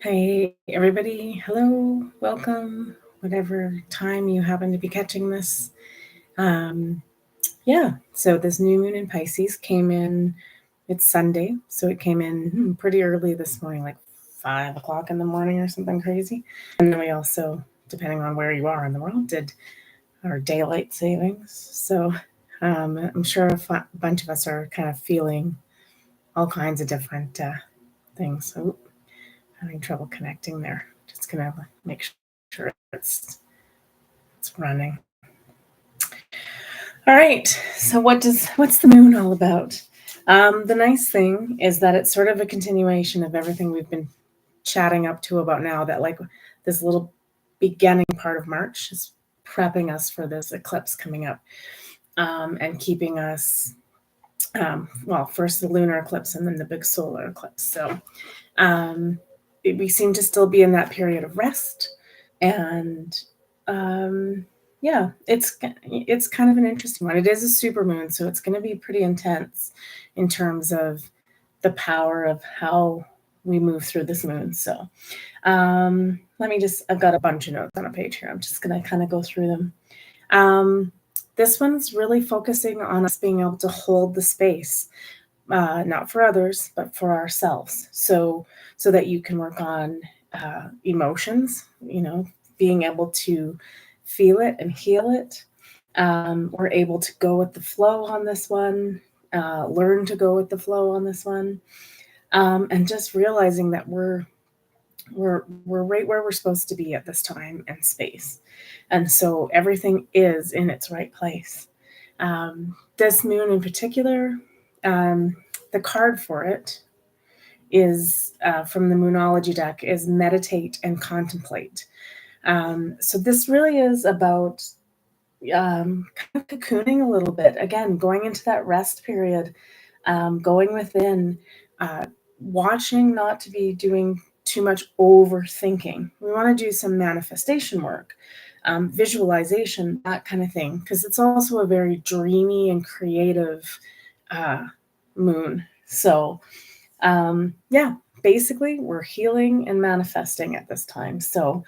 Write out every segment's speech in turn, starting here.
Hey, everybody. Hello. Welcome. Whatever time you happen to be catching this. Um, so this new moon in Pisces came in, it's Sunday. So it came in pretty early this morning, like 5 o'clock in the morning or something crazy. And then we also, depending on where you are in the world, did our daylight savings. So I'm sure bunch of us are kind of feeling all kinds of different things. So having trouble connecting there. Just gonna make sure it's running. All right. So what's the moon all about? The nice thing is that it's sort of a continuation of everything we've been chatting up to about now. That like this little beginning part of March is prepping us for this eclipse coming up and keeping us. First the lunar eclipse and then the big solar eclipse. So we seem to still be in that period of rest, and it's kind of an interesting one. It is a super moon, so it's going to be pretty intense in terms of the power of how we move through this moon. So I've got a bunch of notes on a page here. I'm just going to kind of go through them. This one's really focusing on us being able to hold the space, not for others, but for ourselves. So that you can work on emotions, being able to feel it and heal it. We're able to go with the flow on this one, learn to go with the flow on this one, and just realizing that we're right where we're supposed to be at this time and space. And so everything is in its right place. This moon in particular, the card for it is from the Moonology deck is meditate and contemplate. So this really is about kind of cocooning a little bit. Again, going into that rest period, going within, watching not to be doing too much overthinking. We want to do some manifestation work, visualization, that kind of thing, because it's also a very dreamy and creative moon. So, basically, we're healing and manifesting at this time. So,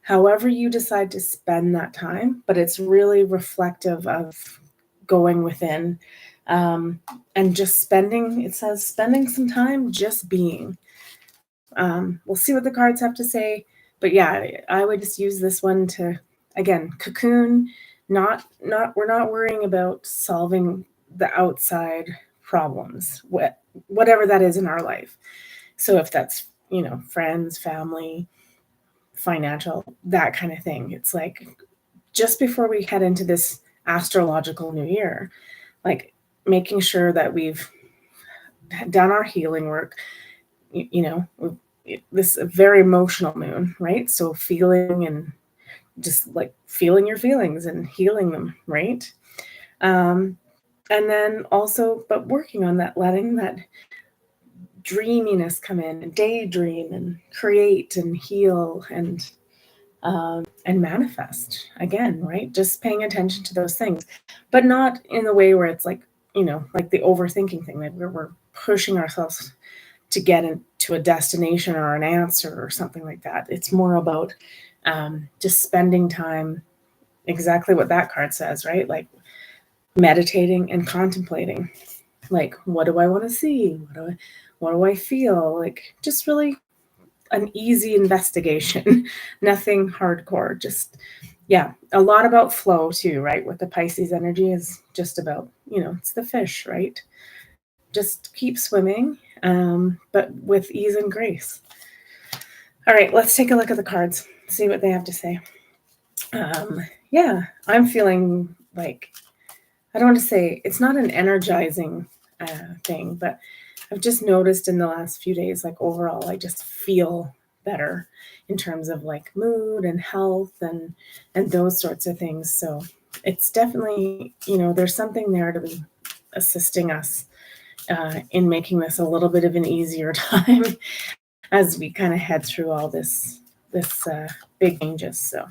however you decide to spend that time, but it's really reflective of going within and just spending some time just being. We'll see what the cards have to say, but yeah, I would just use this one to, again, cocoon. We're not worrying about solving the outside problems, whatever that is in our life. So if that's friends, family, financial, that kind of thing, it's like just before we head into this astrological new year, like making sure that we've done our healing work. This is a very emotional moon, right? So feeling and just like feeling your feelings and healing them, right? And then also, but working on that, letting that dreaminess come in and daydream and create and heal and manifest again, right? Just paying attention to those things, but not in the way where it's like, like the overthinking thing, that we're pushing ourselves to get into a destination or an answer or something like that. It's more about just spending time, exactly what that card says, right? Like meditating and contemplating. Like, what do I want to see? What do I feel? Like, just really an easy investigation, nothing hardcore. Just, a lot about flow too, right? With the Pisces energy is just about, it's the fish, right? Just keep swimming, but with ease and grace. All right, let's take a look at the cards, see what they have to say. I'm feeling like, I don't want to say it's not an energizing thing, but I've just noticed in the last few days, like overall, I just feel better in terms of like mood and health and those sorts of things. So it's definitely, there's something there to be assisting us in making this a little bit of an easier time as we kind of head through all this big changes. So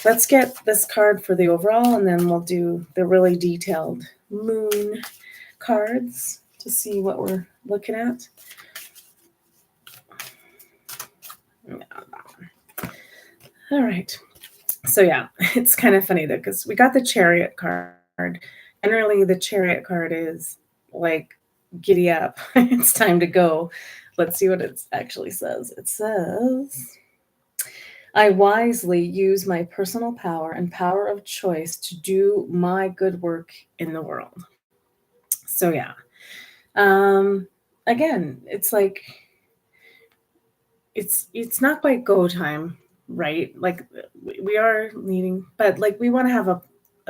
let's get this card for the overall, and then we'll do the really detailed moon cards to see what we're looking at. No, that one. All right. So yeah, it's kind of funny though, because we got the chariot card. Generally, the chariot card is like, giddy up. It's time to go. Let's see what it actually says. It says, I wisely use my personal power and power of choice to do my good work in the world. So yeah. Again, it's like it's not quite go time, right? Like we are needing, but like we want to have a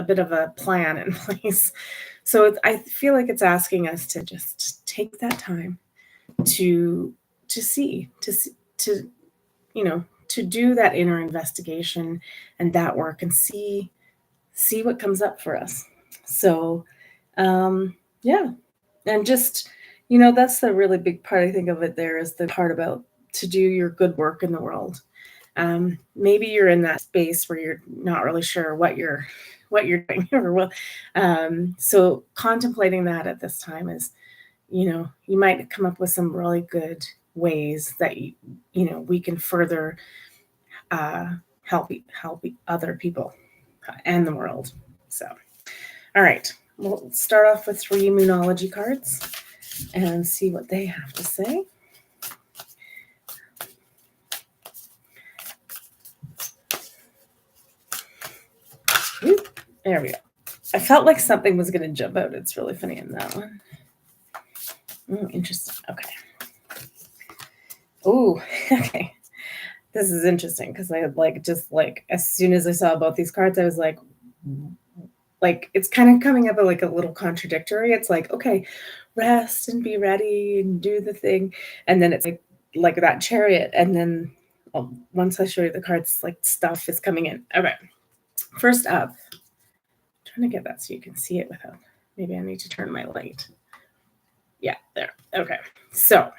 bit of a plan in place. So I feel like it's asking us to just take that time to to to do that inner investigation and that work and see what comes up for us. So yeah, and just that's the really big part I think of it. There is the part about to do your good work in the world. Maybe you're in that space where you're not really sure what you're doing or what. So contemplating that at this time is, you might come up with some really good ways that we can further uh, help other people and the world. So, all right, we'll start off with 3 Moonology cards and see what they have to say. There we go. I felt like something was going to jump out. It's really funny in that one. Interesting. Okay. Oh, okay. This is interesting because I just as soon as I saw both these cards, I was like it's kind of coming up like a little contradictory. It's like, okay, rest and be ready and do the thing, and then it's like that chariot, and then once I show you the cards, like stuff is coming in. Okay, first up, I'm trying to get that so you can see it without. Maybe I need to turn my light. Yeah, there. Okay, so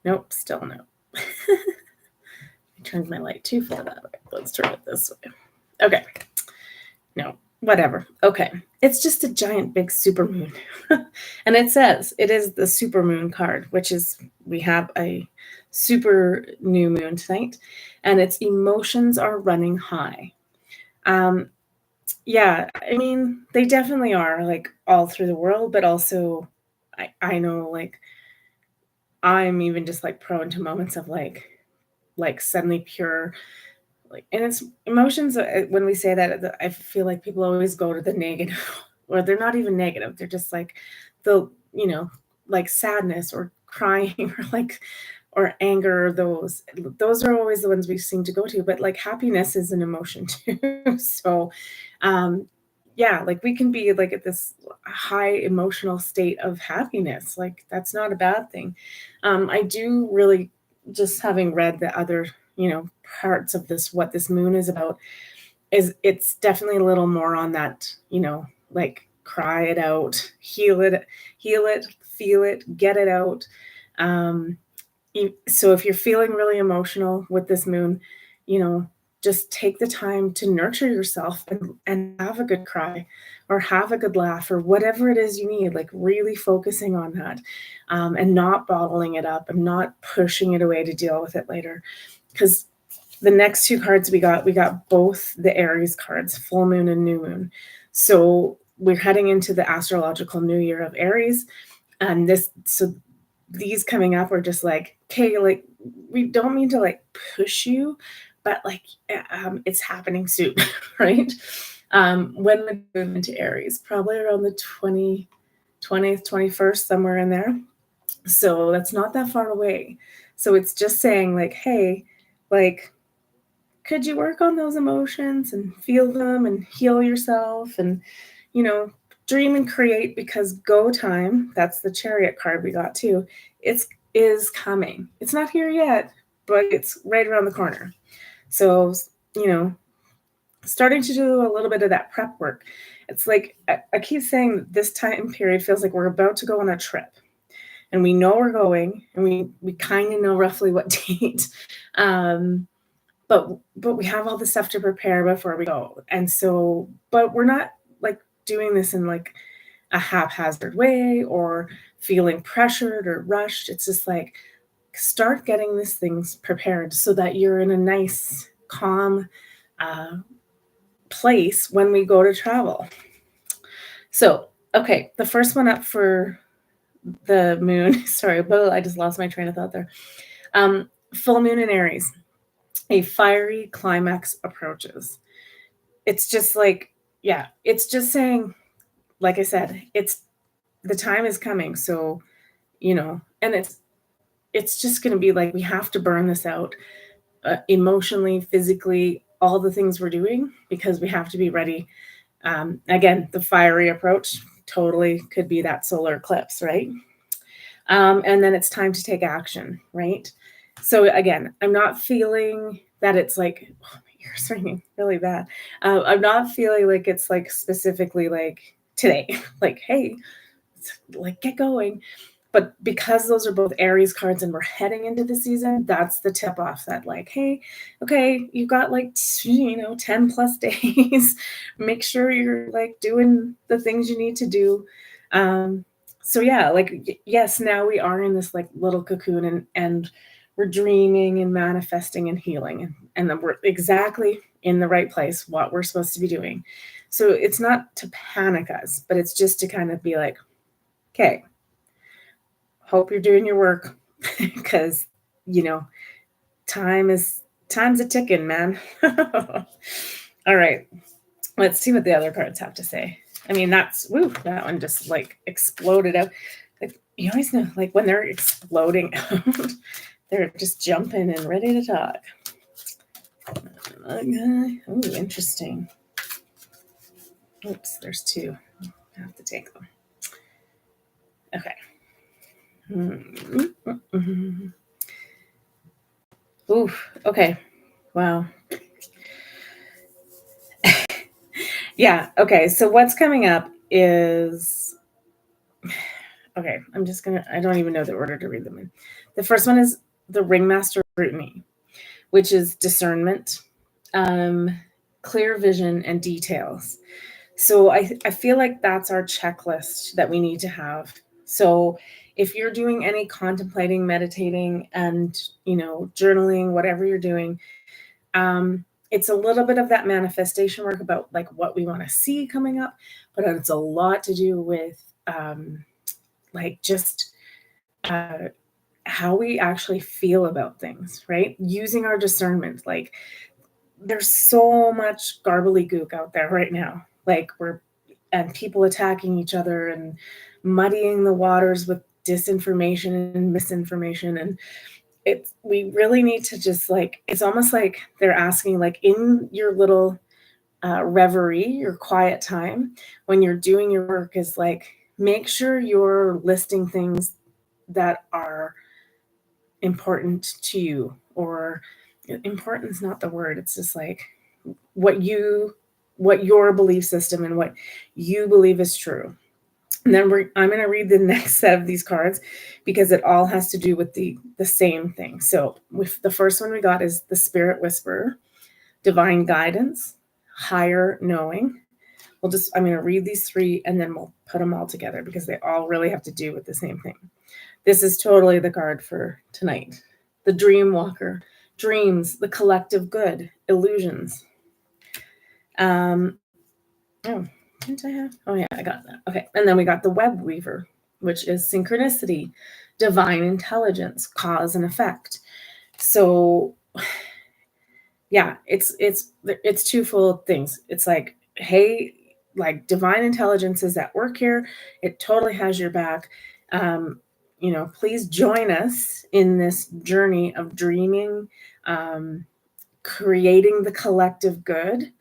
nope, still no. I turned my light too far that way. Let's turn it this way. Okay. No, whatever. Okay. It's just a giant big supermoon. And it says it is the supermoon card, which is we have a super new moon tonight, and its emotions are running high. Um, yeah, I mean, they definitely are like all through the world, but also I know like I'm even just like prone to moments of like suddenly pure and it's emotions when we say that I feel like people always go to the negative or they're not even negative, they're just like the like sadness or crying or like or anger, those are always the ones we seem to go to, but like happiness is an emotion too. So um yeah, like we can be like at this high emotional state of happiness, like that's not a bad thing. I do really, just having read the other parts of this, what this moon is about, is it's definitely a little more on that, like cry it out, heal it, feel it, get it out. um so if you're feeling really emotional with this moon, you know, just take the time to nurture yourself and have a good cry or have a good laugh or whatever it is you need, like really focusing on that, and not bottling it up and not pushing it away to deal with it later. Because the next 2 cards we got both the Aries cards, full moon and new moon. So we're heading into the astrological new year of Aries. And these coming up are just like, okay, like we don't mean to like push you, but like it's happening soon, right? When we move into Aries, probably around the 20th, 21st, somewhere in there. So that's not that far away. So it's just saying like, hey, like, could you work on those emotions and feel them and heal yourself and, you know, dream and create, because go time, that's the chariot card we got too. It's is coming. It's not here yet, but it's right around the corner. So, you know, starting to do a little bit of that prep work. It's like I keep saying this time period feels like we're about to go on a trip and we know we're going and we kind of know roughly what date. But we have all the stuff to prepare before we go. And so, but we're not like doing this in like a haphazard way or feeling pressured or rushed. It's just like, start getting these things prepared so that you're in a nice, calm place when we go to travel. So, okay, the first one up for the moon, sorry, but I just lost my train of thought there. Full moon in Aries, a fiery climax approaches. It's just like, yeah, it's just saying, like I said, it's the time is coming. So, and it's just going to be like, we have to burn this out emotionally, physically, all the things we're doing, because we have to be ready. Again, the fiery approach totally could be that solar eclipse, right? And then it's time to take action, right? So again, I'm not feeling that it's like, oh, my ear's ringing really bad. I'm not feeling like it's like specifically like today, like, hey, like get going. But because those are both Aries cards and we're heading into the season, that's the tip off that like, hey, okay, you've got like, 10 plus days. Make sure you're like doing the things you need to do. So yeah, like, yes, now we are in this like little cocoon and we're dreaming and manifesting and healing. And then we're exactly in the right place, what we're supposed to be doing. So it's not to panic us, but it's just to kind of be like, okay, hope you're doing your work because time's a ticking, man. All right, let's see what the other cards have to say. I mean, that one just like exploded out. Like, you always know, like when they're exploding out, they're just jumping and ready to talk. Okay. Oh, interesting. Oops, there's two. I have to take them. Okay. Oof. Okay. Wow. Yeah. Okay. So what's coming up is, okay, I don't even know the order to read them in. The first one is the Ringmaster Scrutiny, which is discernment, clear vision, and details. So I feel like that's our checklist that we need to have. So if you're doing any contemplating, meditating, and, journaling, whatever you're doing, it's a little bit of that manifestation work about like what we want to see coming up, but it's a lot to do with like just how we actually feel about things, right? Using our discernment. Like, there's so much gook out there right now. Like, and people attacking each other and muddying the waters with disinformation and misinformation. And we really need to just like, it's almost like they're asking, like, in your little reverie, your quiet time, when you're doing your work, is like, make sure you're listing things that are important to you, or important is not the word. It's just like what your belief system and what you believe is true. And then I'm going to read the next set of these cards because it all has to do with the same thing. So with the first one we got is the Spirit Whisperer, divine guidance, higher knowing. I'm going to read these three and then we'll put them all together because they all really have to do with the same thing. This is totally the card for tonight. The Dream Walker, dreams, the collective good, illusions. Oh, didn't I have? Oh yeah, I got that. Okay. And then we got the Web Weaver, which is synchronicity, divine intelligence, cause and effect. So yeah, it's twofold things. It's like, hey, like, divine intelligence is at work here. It totally has your back. Please join us in this journey of dreaming, creating the collective good,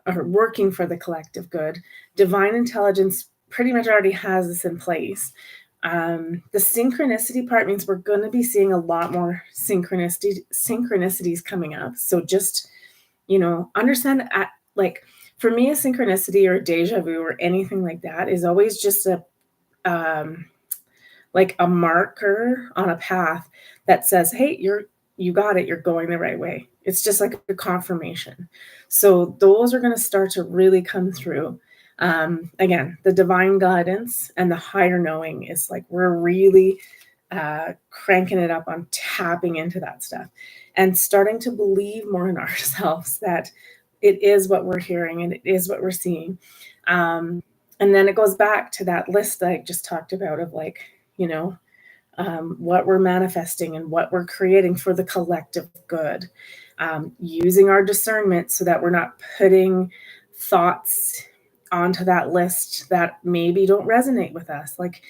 or working for the collective good. Divine intelligence pretty much already has this in place. The synchronicity part means we're going to be seeing a lot more synchronicities coming up. So just, understand, like, for me, a synchronicity or a deja vu or anything like that is always just like a marker on a path that says, hey, you got it, you're going the right way. It's just like a confirmation. So those are going to start to really come through. Again, the divine guidance and the higher knowing is like, we're really cranking it up on tapping into that stuff and starting to believe more in ourselves that it is what we're hearing and it is what we're seeing. Um, and then it goes back to that list that I just talked about of like, you know, what we're manifesting and what we're creating for the collective good. Using our discernment so that we're not putting thoughts onto that list that maybe don't resonate with us. Like,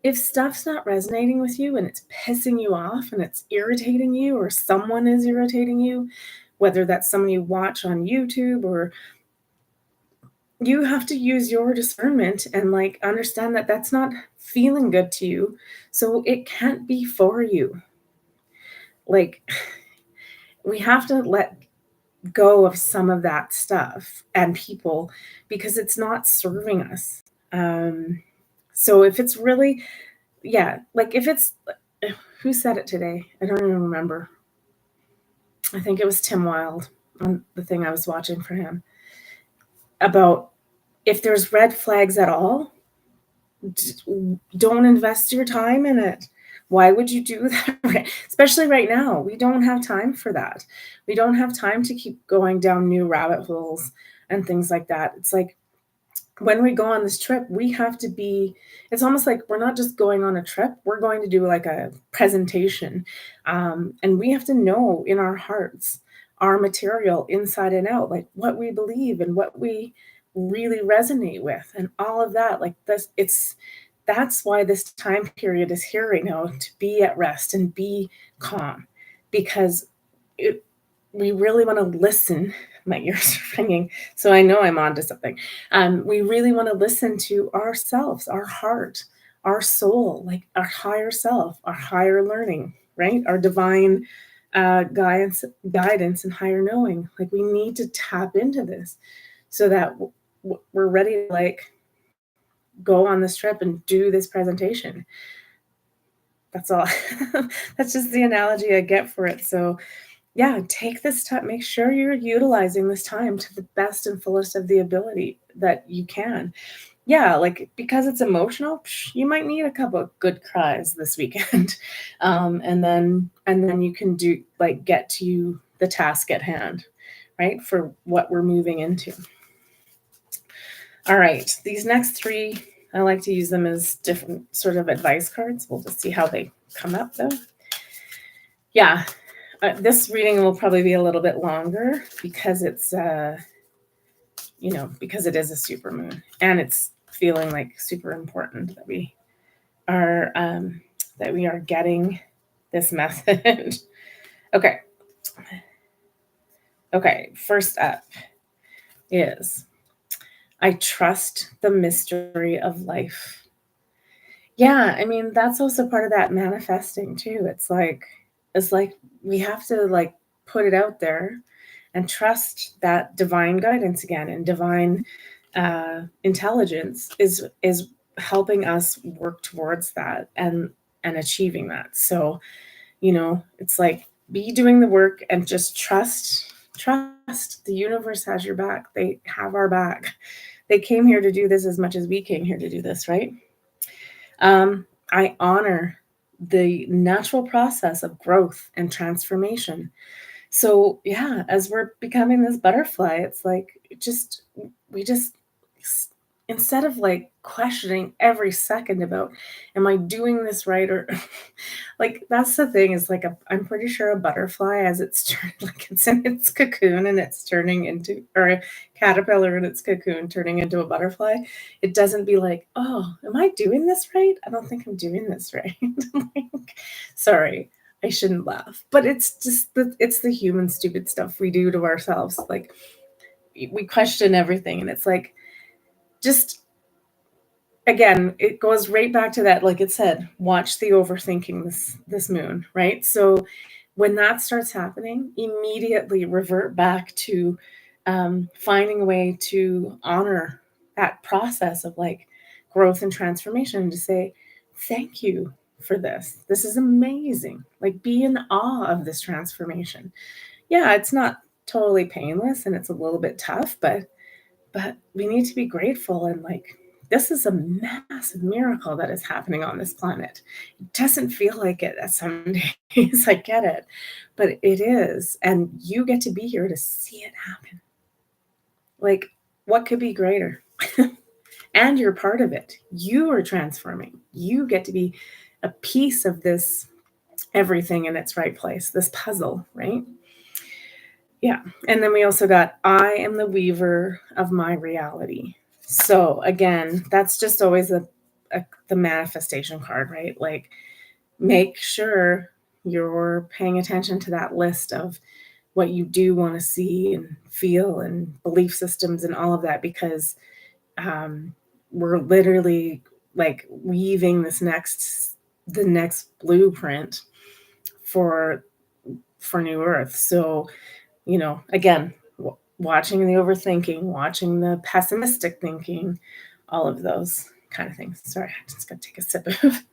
if stuff's not resonating with you and it's pissing you off and it's irritating you, or someone is irritating you, whether that's someone you watch on YouTube, or you have to use your discernment and like understand that that's not feeling good to you. So it can't be for you. Like, we have to let go of some of that stuff and people because it's not serving us. So if it's really, yeah, like if it's, who said it today? I don't even remember. I think it was Tim Wilde on the thing I was watching for him about if there's red flags at all, don't invest your time in it. Why would you do that? Especially right now, we don't have time for that. We don't have time to keep going down new rabbit holes and things like that. It's like when we go on this trip, we have to be, it's almost like we're not just going on a trip, we're going to do like a presentation. And we have to know in our hearts our material inside and out, like what we believe and what we really resonate with and all of that. Like this, that's why this time period is here right now, to be at rest and be calm, because it, we really want to listen. My ears are ringing, so I know I'm onto something. We really want to listen to ourselves, our heart, our soul, like our higher self, our higher learning, right? Our divine guidance, and higher knowing. Like, we need to tap into this so that we're ready to like go on this trip and do this presentation. That's all. That's just the analogy I get for it. So yeah, take this time, make sure you're utilizing this time to the best and fullest of the ability that you can. Yeah, like, because it's emotional, you might need a couple of good cries this weekend. And then you can do like get to the task at hand, right? For what we're moving into. All right, these next three, I like to use them as different sort of advice cards. We'll just see how they come up though. Yeah, this reading will probably be a little bit longer because it's, because it is a super moon and it's feeling like super important that we are getting this message. Okay. Okay. First up is, I trust the mystery of life. Yeah, I mean, that's also part of that manifesting too. It's like we have to like put it out there and trust that divine guidance again, and divine intelligence is helping us work towards that and achieving that. So, it's like, be doing the work and just trust the universe has your back. They have our back. They came here to do this as much as we came here to do this, right? I honor the natural process of growth and transformation. So yeah, as we're becoming this butterfly, it's like, we just, instead of like questioning every second about, am I doing this right? Or like, that's the thing, is like, I'm pretty sure a butterfly, as like it's in its cocoon and it's turning into, or a caterpillar in its cocoon turning into a butterfly, it doesn't be like, oh, am I doing this right? I don't think I'm doing this right. Like, sorry, I shouldn't laugh, but it's just it's the human stupid stuff we do to ourselves. Like, we question everything, and it's like, just, again, it goes right back to that, like it said, watch the overthinking this moon, right? So when that starts happening, immediately revert back to finding a way to honor that process of like growth and transformation, and to say, thank you for this. This is amazing. Like, be in awe of this transformation. Yeah, it's not totally painless and it's a little bit tough, but we need to be grateful and like this is a massive miracle that is happening on this planet. It doesn't feel like it at some days. I get it, but it is. And you get to be here to see it happen. Like, what could be greater? And you're part of it. You are transforming. You get to be a piece of this everything in its right place, this puzzle, right? Yeah. And then we also got, I am the weaver of my reality. So again, that's just always the manifestation card, right? Like, make sure you're paying attention to that list of what you do want to see and feel and belief systems and all of that, because we're literally like weaving the next blueprint for new earth. So, again, watching the overthinking, watching the pessimistic thinking, all of those kind of things. Sorry, I just got to take a sip of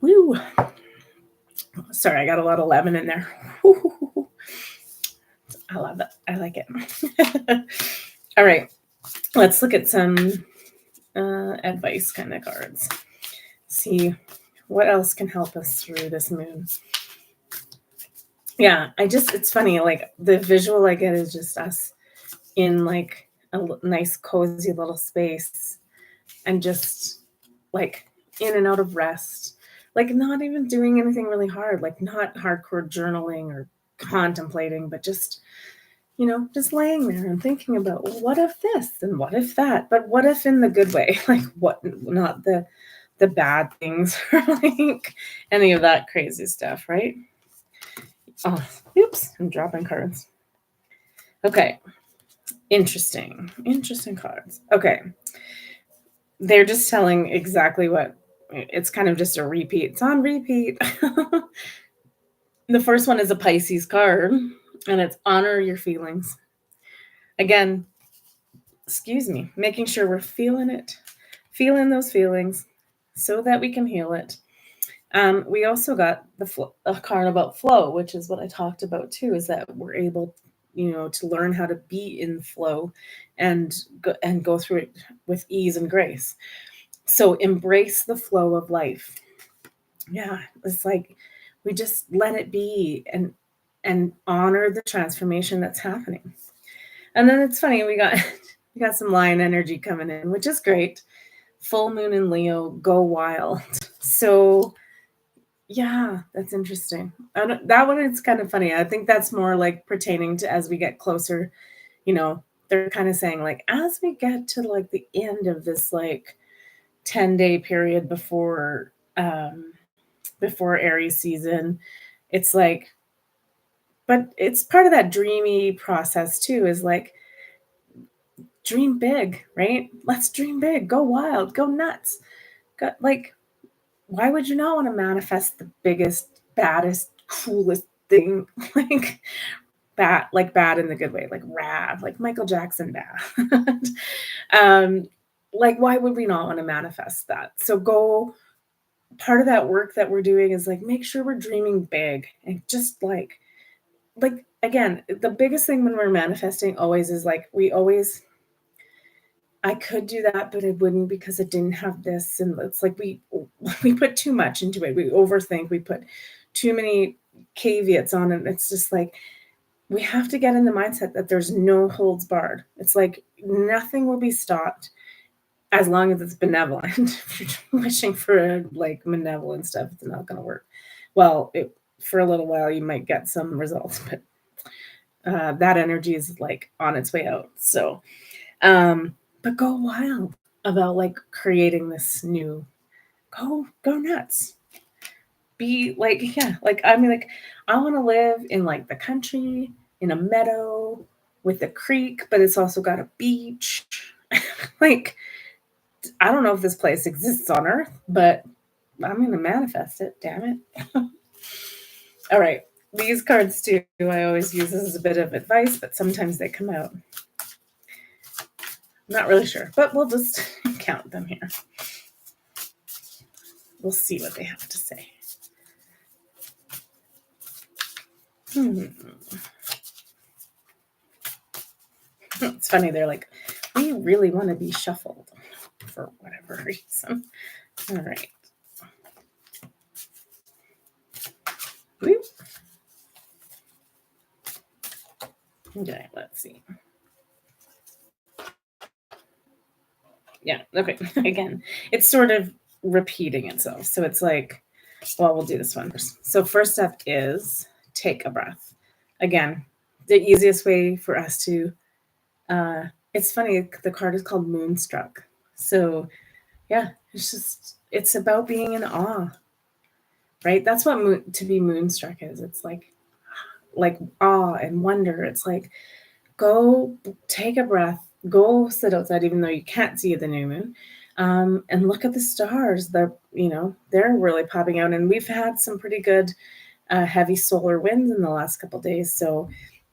woo. Sorry, I got a lot of lemon in there. I love it. I like it. All right, let's look at some advice kind of cards. See what else can help us through this moon. Yeah, it's funny, like the visual I get is just us in like a nice cozy little space and just like in and out of rest, like not even doing anything really hard, like not hardcore journaling or contemplating, but just just laying there and thinking about, well, what if this and what if that, but what if in the good way, like what, not the bad things or like any of that crazy stuff, right? Oh, oops, I'm dropping cards. Okay. Interesting cards. Okay. They're just telling exactly what it's kind of just a repeat. It's on repeat. The first one is a Pisces card, and it's honor your feelings. Again, excuse me, making sure we're feeling feeling those feelings so that we can heal it. We also got a card about flow, which is what I talked about too, is that we're able, to learn how to be in flow and go through it with ease and grace. So embrace the flow of life. Yeah, it's like we just let it be and honor the transformation that's happening. And then it's funny, we got we got some lion energy coming in, which is great. Full moon in Leo, go wild. So yeah, that's interesting. That one is kind of funny. I think that's more like pertaining to as we get closer, they're kind of saying like as we get to like the end of this like 10-day period before Aries season, it's like, but it's part of that dreamy process too, is like dream big, right? Let's dream big, go wild, go nuts. Like, why would you not want to manifest the biggest, baddest, coolest thing? Like bad in the good way, like rad, like Michael Jackson bad. Like, why would we not want to manifest that? So part of that work that we're doing is like, make sure we're dreaming big and just like again, the biggest thing when we're manifesting always is like, I could do that, but it wouldn't because it didn't have this. And it's like we put too much into it. We overthink. We put too many caveats on it. It's just like we have to get in the mindset that there's no holds barred. It's like nothing will be stopped as long as it's benevolent. If you're wishing for like malevolent stuff, it's not going to work. Well, for a little while you might get some results, but that energy is like on its way out. So. But go wild about like creating this new, go nuts. Be like, yeah, like, I mean, like, I want to live in like the country, in a meadow with a creek, but it's also got a beach. Like, I don't know if this place exists on Earth, but I'm going to manifest it, damn it. All right. These cards too, I always use as a bit of advice, but sometimes they come out. Not really sure, but we'll just count them here. We'll see what they have to say. It's funny. They're like, we they really want to be shuffled for whatever reason. All right. Whoop. Okay, let's see. Yeah, okay. Again, it's sort of repeating itself. So it's like, well, we'll do this one first. So first step is take a breath. Again, the easiest way for us to, it's funny, the card is called Moonstruck. So yeah, it's about being in awe, right? That's what to be moonstruck is. It's like awe and wonder. It's like, go take a breath, go sit outside, even though you can't see the new moon, and look at the stars. They're really popping out, and we've had some pretty good heavy solar winds in the last couple of days. So,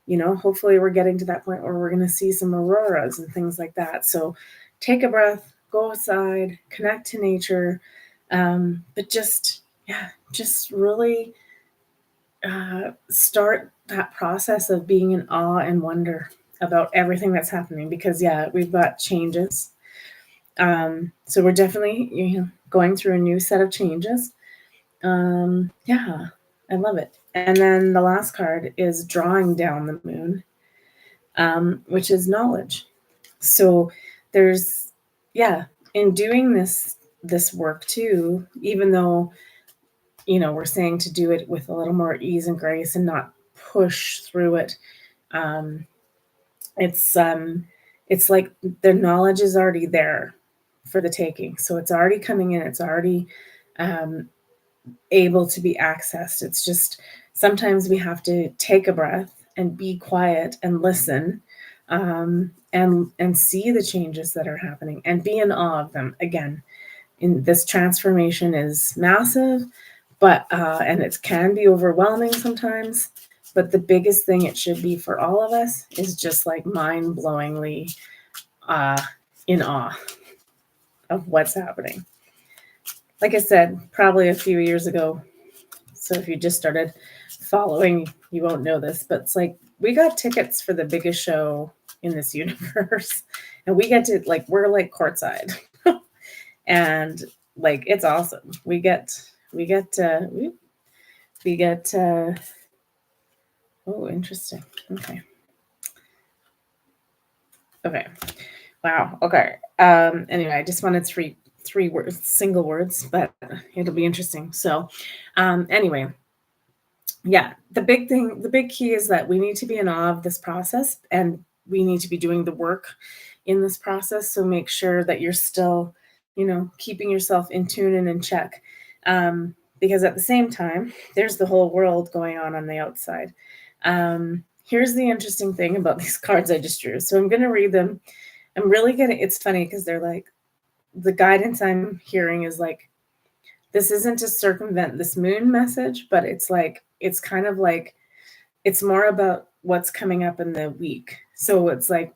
hopefully we're getting to that point where we're going to see some auroras and things like that. So, take a breath, go outside, connect to nature, but just really start that process of being in awe and wonder about everything that's happening, because we've got changes. So we're definitely going through a new set of changes. I love it. And then the last card is drawing down the moon, which is knowledge. So there's in doing this work too, even though we're saying to do it with a little more ease and grace and not push through it. It's like the knowledge is already there for the taking. So it's already coming in. It's already able to be accessed. It's just sometimes we have to take a breath and be quiet and listen, and see the changes that are happening and be in awe of them. Again, in this transformation is massive, but and it can be overwhelming sometimes. But the biggest thing it should be for all of us is just like mind-blowingly in awe of what's happening. Like I said, probably a few years ago. So if you just started following, you won't know this, but it's like we got tickets for the biggest show in this universe, and we get to we're like courtside, and like it's awesome. We get. Oh, interesting. Okay. Wow. Okay. Anyway, I just wanted three words, single words, but it'll be interesting. So, anyway, the big key is that we need to be in awe of this process, and we need to be doing the work in this process. So make sure that you're still, keeping yourself in tune and in check. Because at the same time, there's the whole world going on the outside. Here's the interesting thing about these cards I just drew. So I'm going to read them. I'm really it's funny because they're like, the guidance I'm hearing is like, this isn't to circumvent this moon message, but it's kind of like, it's more about what's coming up in the week. So it's like,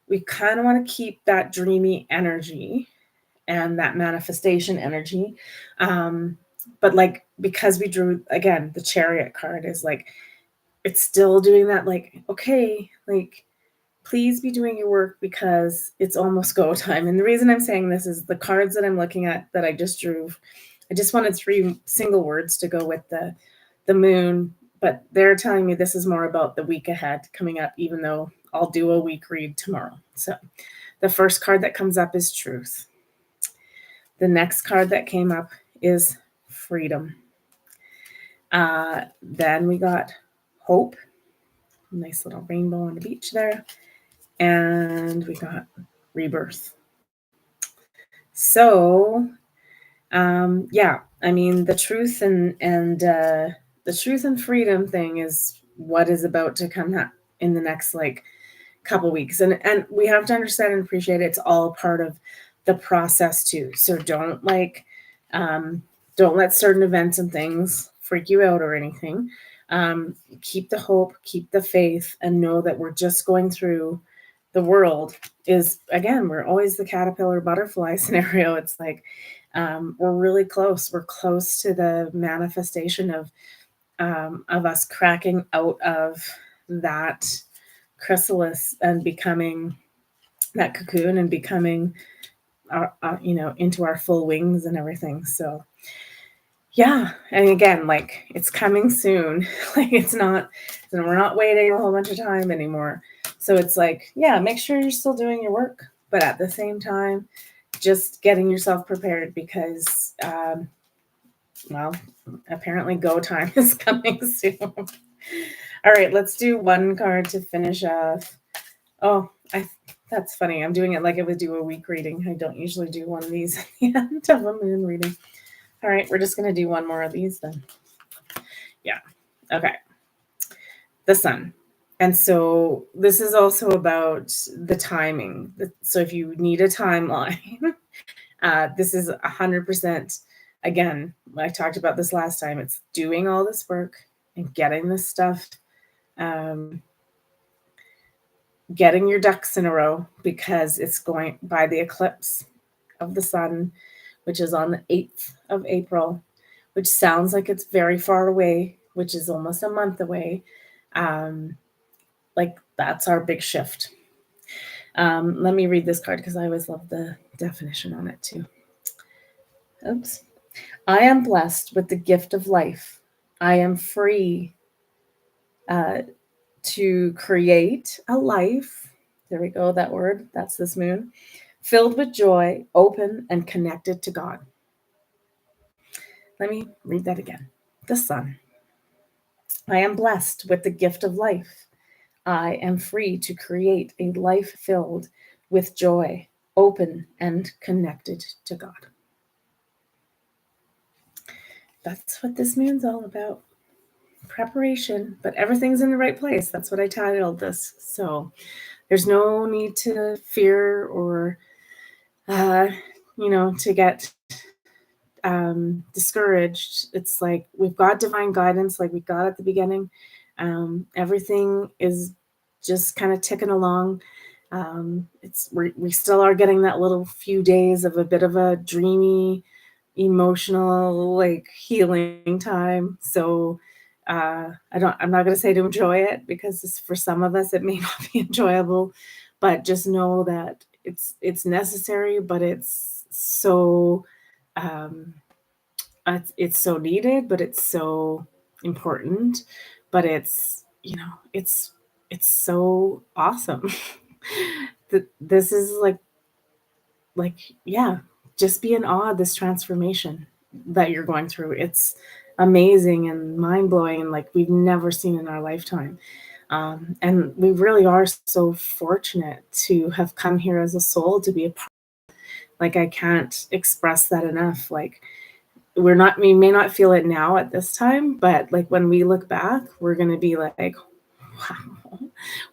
we kind of want to keep that dreamy energy and that manifestation energy. But because we drew, again, the Chariot card is like, it's still doing that, okay, please be doing your work because it's almost go time. And the reason I'm saying this is the cards that I'm looking at that I just drew, I just wanted 3 single words to go with the moon, but they're telling me this is more about the week ahead coming up, even though I'll do a week read tomorrow. So the first card that comes up is truth. The next card that came up is freedom. Then we got hope. Nice little rainbow on the beach there. And we got rebirth. So, the truth and the truth and freedom thing is what is about to come up in the next couple weeks, and we have to understand and appreciate it's all part of the process too. So don't let certain events and things freak you out or anything. Keep the hope, keep the faith, and know that we're just going through. The world is, again, we're always the caterpillar butterfly scenario. It's like we're really close. We're close to the manifestation of us cracking out of that chrysalis and becoming that cocoon and becoming into our full wings and everything. So yeah, and again, like it's coming soon. Like we're not waiting a whole bunch of time anymore. So it's like, yeah, make sure you're still doing your work, but at the same time, just getting yourself prepared because, well, apparently go time is coming soon. All right, let's do one card to finish off. Oh, that's funny. I'm doing it like I would do a week reading. I don't usually do one of these at the end of a moon reading. All right, we're just going to do one more of these then. Yeah. Okay. The sun. And so this is also about the timing. So if you need a timeline, this is 100%. Again, I talked about this last time. It's doing all this work and getting this stuff, getting your ducks in a row, because it's going by the eclipse of the sun, which is on the 8th of April, which sounds like it's very far away, which is almost a month away. Like that's our big shift. Let me read this card because I always love the definition on it too. Oops. I am blessed with the gift of life. I am free to create a life. There we go, that word. That's this moon. Filled with joy, open, and connected to God. Let me read that again. The sun. I am blessed with the gift of life. I am free to create a life filled with joy, open, and connected to God. That's what this moon's all about. Preparation, but everything's in the right place. That's what I titled this. So there's no need to fear or, to get discouraged. It's like we've got divine guidance, like we got at the beginning. Everything is just kind of ticking along. We still are getting that little few days of a bit of a dreamy, emotional, like healing time. So I'm not going to say to enjoy it, because for some of us it may not be enjoyable, but just know that it's necessary, but it's so it's so needed, but it's so important, but it's so awesome. This is like yeah, just be in awe of this transformation that you're going through. It's amazing and mind-blowing, and like we've never seen in our lifetime. And we really are so fortunate to have come here as a soul to be a part. Like I can't express that enough. Like we may not feel it now at this time, but like when we look back, we're going to be like,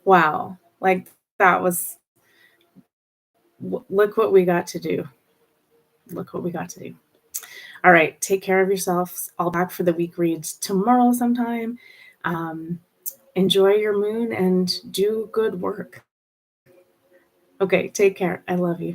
wow, like that was, look what we got to do. Look what we got to do. All right. Take care of yourselves. I'll back for the week reads tomorrow sometime. Enjoy your moon and do good work. Okay. Take care. I love you.